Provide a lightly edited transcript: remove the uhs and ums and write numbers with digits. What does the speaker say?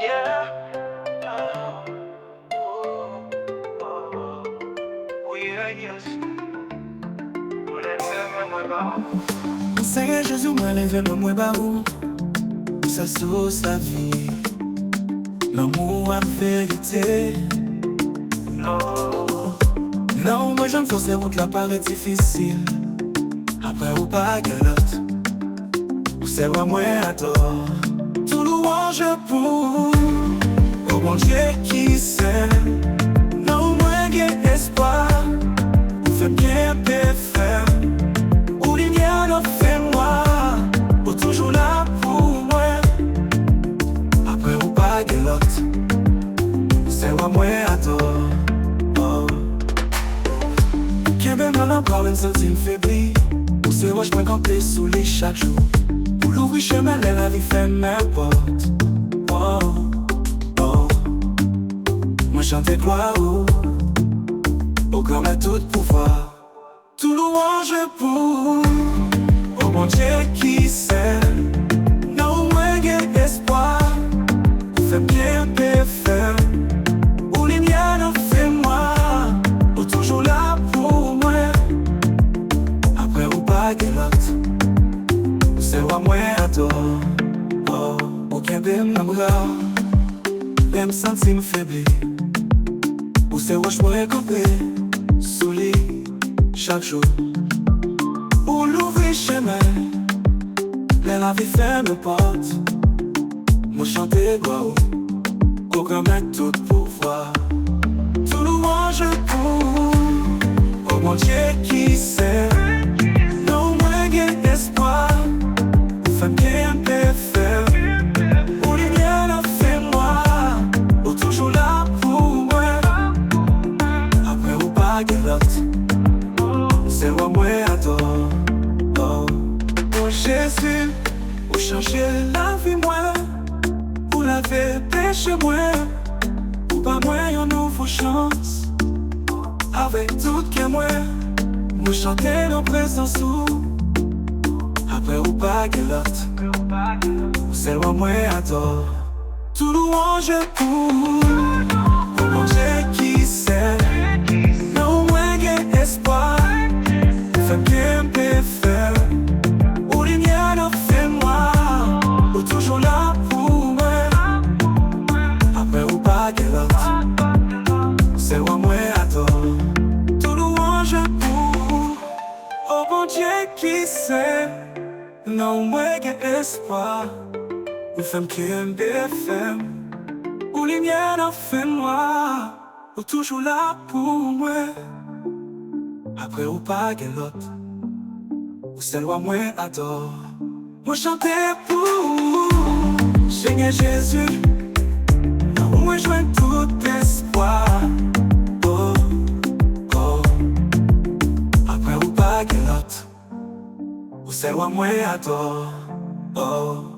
Yeah. Oh, oh, oh, oh, yeah, yes. Seigneur Jésus m'a levé le moins bas où ça sauce la vie, l'amour à vérité. Non, Non, moi j'aime faire ces routes là paraît difficile. Après ou pas galotte, ou c'est vrai moi à tort. Tout louange pour au bon Dieu qui s'aime. Non, moi j'ai espoir, ou fait bien faire. Ou lumière non fait moi, ou toujours là pour moi. Après ou pas galotte, c'est vrai moi à tort. Oh. Qui bien mal encore une sentime faibli. Ou c'est moi je me camper sous les chaque jour. Pour l'ouvrir chemin, la vie fait m'importe. Oh, oh. Moi chante gloire au grand à tout pouvoir. Tout louange pour au bon Dieu qui s'aime. Non, moi j'ai espoir, ou fait bien faire. Ou les miens n'en fait moi, ou toujours là pour moi. Après ou pas galotte, c'est moi moi adore. Oh, aucun bim m'amour, même senti me faiblir. Ou c'est moi je pourrais camper sous lit chaque jour. Ou l'ouvrir chemin, la vie ferme porte. Moi chanter gloire au grand maître tout pouvoir. Tout louange pour au bon Dieu qui s'aime. Non, moi j'ai espoir, ou fait bien faire. Ou lumière n'en fait moi, ou toujours là pour moi. Après ou pas galotte, c'est moi moi adore. Oh, oh Jésus, ou changer la vie moi, ou laver péché moi, ou pas moi une nouvelle chance. Avec tout que moi, nous chanter nos présence ou après ou pas galotte, c'est moi moi adore. Tout louange pour mon Dieu qui s'aime. Non, moi j'ai espoir, fait bien faire. Ou lumière n'en fait moi, ou toujours là pour moi. Après ou pas galotte, c'est moi moi adore. Tout louange pour au bon Dieu qui s'aime. Non, moi j'ai espoir, ou femme qui aime bien faire. Ou lumière n'en fait moi, ou toujours là pour moi. Après ou pas galotte, ou c'est loi moi adore. Moi chanter pour Seigneur Jésus. Non, moi joins tout espoir. Oh, oh. Après ou pas galotte, ou c'est loi moi adore. Oh.